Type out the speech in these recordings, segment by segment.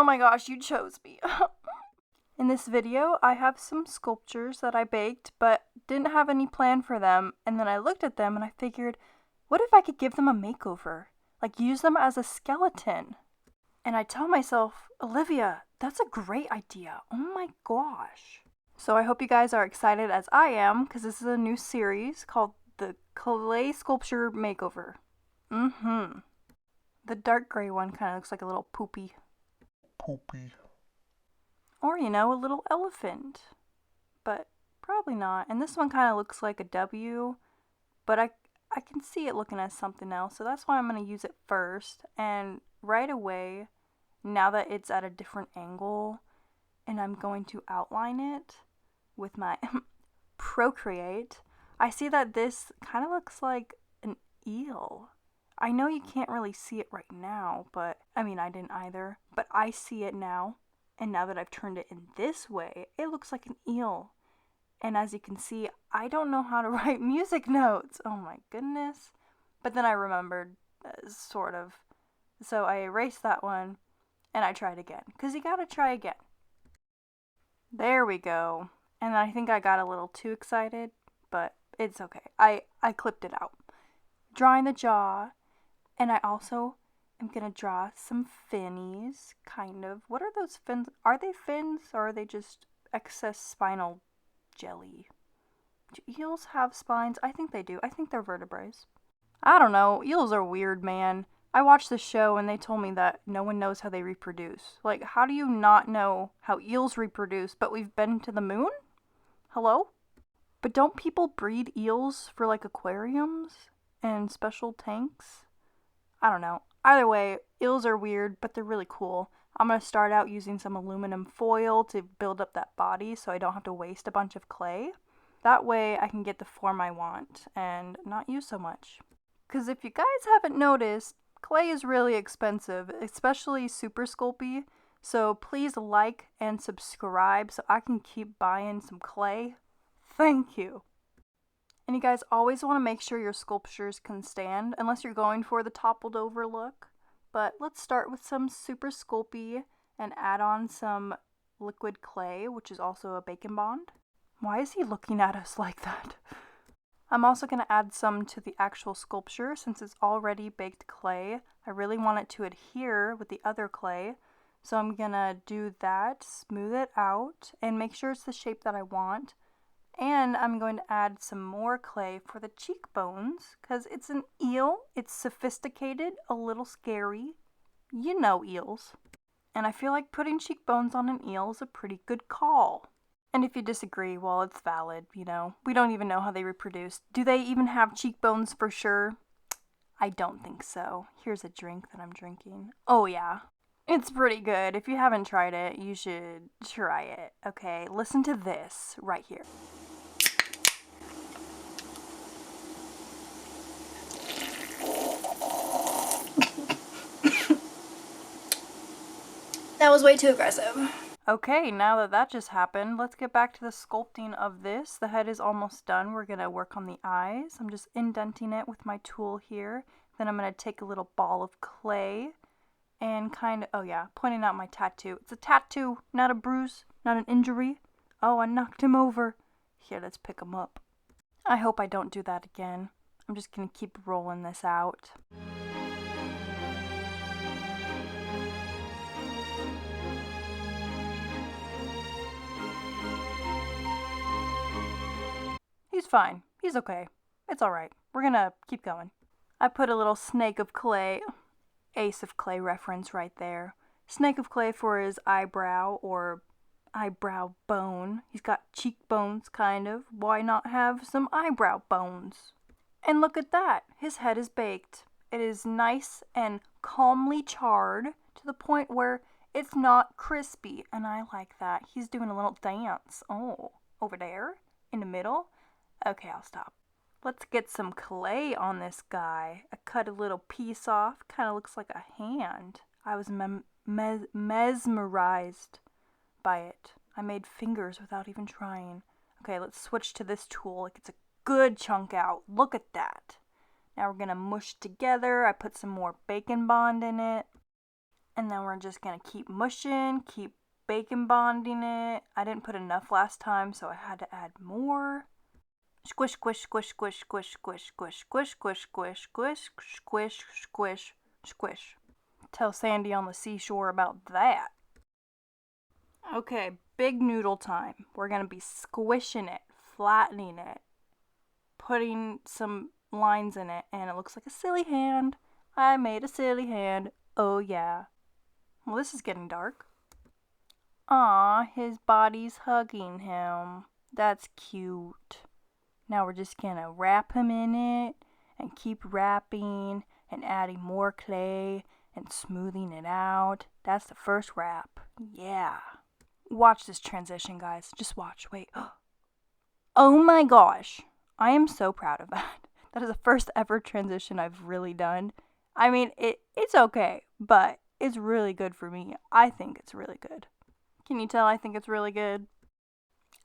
Oh my gosh, you chose me. In this video, I have some sculptures that I baked, but didn't have any plan for them, and then I looked at them and I figured, what if I could give them a makeover? Like, use them as a skeleton. And I tell myself, Olivia, that's a great idea. Oh my gosh. So I hope you guys are excited as I am, because this is a new series called the Clay Sculpture Makeover. The dark gray one kind of looks like a little poopy. Or, you know, a little elephant. But probably not. And this one kind of looks like a W, but I can see it looking as something else, so that's why I'm going to use it first. And right away, now that it's at a different angle, and I'm going to outline it with my Procreate, I see that this kind of looks like an eel. I know you can't really see it right now, but, I mean, I didn't either, but I see it now. And now that I've turned it in this way, it looks like an eel. And as you can see, I don't know how to write music notes. Oh my goodness. But then I remembered, sort of. So I erased that one, and I tried again. Because you gotta try again. There we go. And I think I got a little too excited, but it's okay. I clipped it out. Drawing the jaw, and I also am gonna draw some finnies, kind of. What are those fins? Are they fins, or are they just excess spinal jelly? Do eels have spines? I think they do. I think they're vertebrae. I don't know. Eels are weird, man. I watched the show and they told me that no one knows how they reproduce. Like, how do you not know how eels reproduce, but we've been to the moon? Hello? But don't people breed eels for, like, aquariums and special tanks? I don't know. Either way, eels are weird, but they're really cool. I'm going to start out using some aluminum foil to build up that body so I don't have to waste a bunch of clay. That way I can get the form I want and not use so much. Because if you guys haven't noticed, clay is really expensive, especially Super Sculpey. So please like and subscribe so I can keep buying some clay. Thank you. And you guys always want to make sure your sculptures can stand, unless you're going for the toppled over look. But let's start with some Super Sculpey and add on some liquid clay, which is also a bacon bond. Why is he looking at us like that? I'm also going to add some to the actual sculpture since it's already baked clay. I really want it to adhere with the other clay. So I'm going to do that, smooth it out, and make sure it's the shape that I want. And I'm going to add some more clay for the cheekbones, because it's an eel, it's sophisticated, a little scary. You know eels. And I feel like putting cheekbones on an eel is a pretty good call. And if you disagree, well, it's valid, you know. We don't even know how they reproduce. Do they even have cheekbones for sure? I don't think so. Here's a drink that I'm drinking. Oh yeah. It's pretty good. If you haven't tried it, you should try it. Okay, listen to this right here. That was way too aggressive. Okay, now that that just happened, let's get back to the sculpting of this. The head is almost done. We're going to work on the eyes. I'm just indenting it with my tool here. Then I'm going to take a little ball of clay and kind of, oh yeah, pointing out my tattoo. It's a tattoo, not a bruise, not an injury. Oh, I knocked him over. Here, let's pick him up. I hope I don't do that again. I'm just going to keep rolling this out. He's fine. He's okay. It's alright. We're gonna keep going. I put a little snake of clay, ace of clay reference right there. Snake of clay for his eyebrow or eyebrow bone. He's got cheekbones, kind of. Why not have some eyebrow bones? And look at that. His head is baked. It is nice and calmly charred to the point where it's not crispy. And I like that. He's doing a little dance. Oh, over there in the middle. Okay, I'll stop. Let's get some clay on this guy. I cut a little piece off. Kind of looks like a hand. I was mesmerized by it. I made fingers without even trying. Okay, let's switch to this tool. It gets a good chunk out. Look at that. Now we're going to mush together. I put some more bacon bond in it. And then we're just gonna keep mushing, keep bacon bonding it. I didn't put enough last time, so I had to add more. Squish, squish, squish, squish, squish, squish, squish, squish, squish, squish, squish, squish, squish, squish. Tell Sandy on the seashore about that. Okay, big noodle time. We're gonna be squishing it, flattening it, putting some lines in it, and it looks like a silly hand. I made a silly hand. Oh yeah. Well, this is getting dark. Aw, his body's hugging him. That's cute. Now we're just gonna wrap him in it and keep wrapping and adding more clay and smoothing it out. That's the first wrap. Yeah. Watch this transition, guys. Just watch. Wait. Oh my gosh. I am so proud of that. That is the first ever transition I've really done. I mean, it's okay, but it's really good for me. I think it's really good. Can you tell I think it's really good?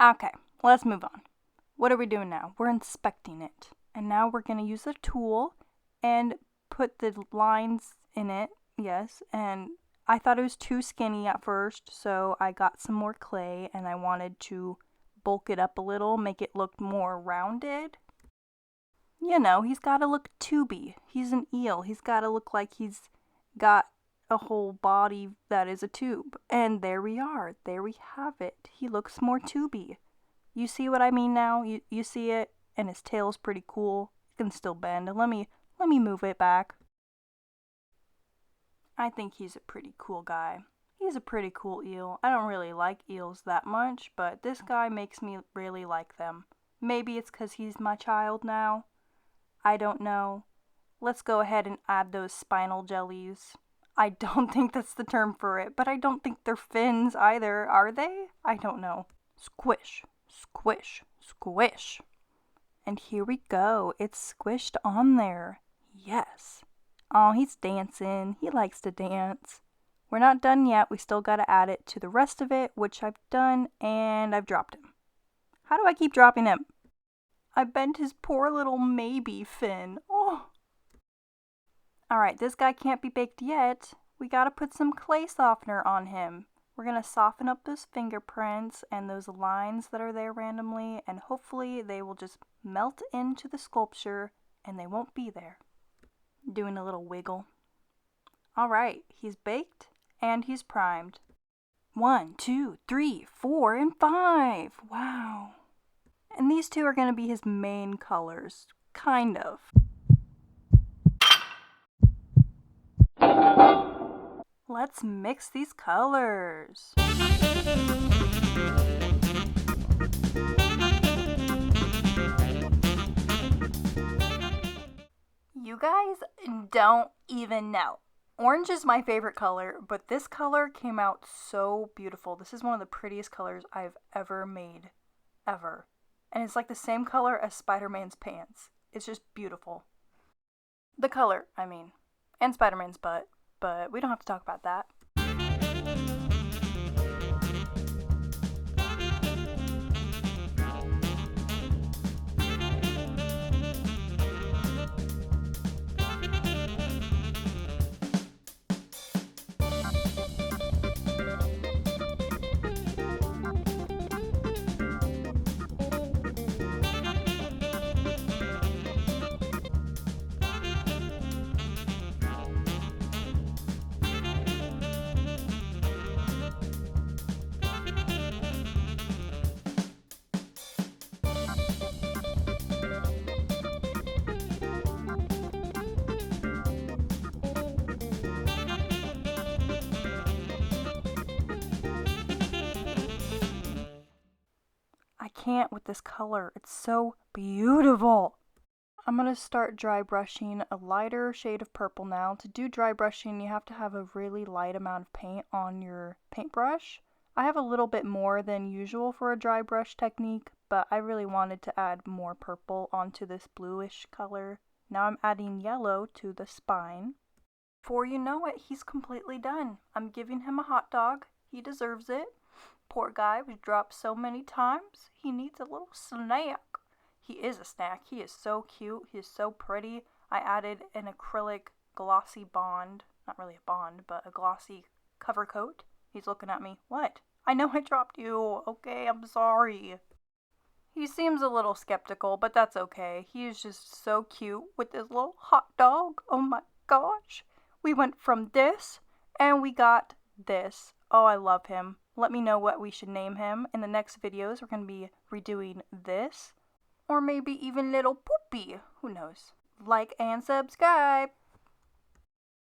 Okay, let's move on. What are we doing now? We're inspecting it. And now we're going to use a tool and put the lines in it. Yes, and I thought it was too skinny at first, so I got some more clay and I wanted to bulk it up a little, make it look more rounded. You know, he's got to look tubey. He's an eel. He's got to look like he's got a whole body that is a tube. And there we are. There we have it. He looks more tubey. You see what I mean now? You see it? And his tail's pretty cool. It can still bend. Let me move it back. I think he's a pretty cool guy. He's a pretty cool eel. I don't really like eels that much, but this guy makes me really like them. Maybe it's 'cause he's my child now. I don't know. Let's go ahead and add those spinal jellies. I don't think that's the term for it, but I don't think they're fins either, are they? I don't know. Squish, squish, squish. And here we go. It's squished on there. Yes. Oh, he's dancing. He likes to dance. We're not done yet. We still got to add it to the rest of it, which I've done, and I've dropped him. How do I keep dropping him? I bent his poor little maybe fin. Oh. Alright, this guy can't be baked yet. We got to put some clay softener on him. We're going to soften up those fingerprints and those lines that are there randomly, and hopefully they will just melt into the sculpture and they won't be there. Doing a little wiggle. Alright, he's baked and he's primed. 1, 2, 3, 4, and 5. Wow. And these two are going to be his main colors. Kind of. Let's mix these colors. You guys don't even know. Orange is my favorite color, but this color came out so beautiful. This is one of the prettiest colors I've ever made. Ever. And it's like the same color as Spider-Man's pants. It's just beautiful. The color, I mean. And Spider-Man's butt. But we don't have to talk about that. I can't with this color. It's so beautiful. I'm going to start dry brushing a lighter shade of purple now. To do dry brushing, you have to have a really light amount of paint on your paintbrush. I have a little bit more than usual for a dry brush technique, but I really wanted to add more purple onto this bluish color. Now I'm adding yellow to the spine. Before you know it, he's completely done. I'm giving him a hot dog. He deserves it. Poor guy was dropped so many times. He needs a little snack. He is a snack. He is so cute. He is so pretty. I added an acrylic glossy bond not really a bond, but a glossy cover coat. He's looking at me. What? I know I dropped you. Okay, I'm sorry. He seems a little skeptical, but that's okay. He is just so cute with his little hot dog. Oh my gosh. We went from this and we got this. Oh, I love him. Let me know what we should name him. In the next videos, we're going to be redoing this. Or maybe even little Poopy. Who knows? Like and subscribe.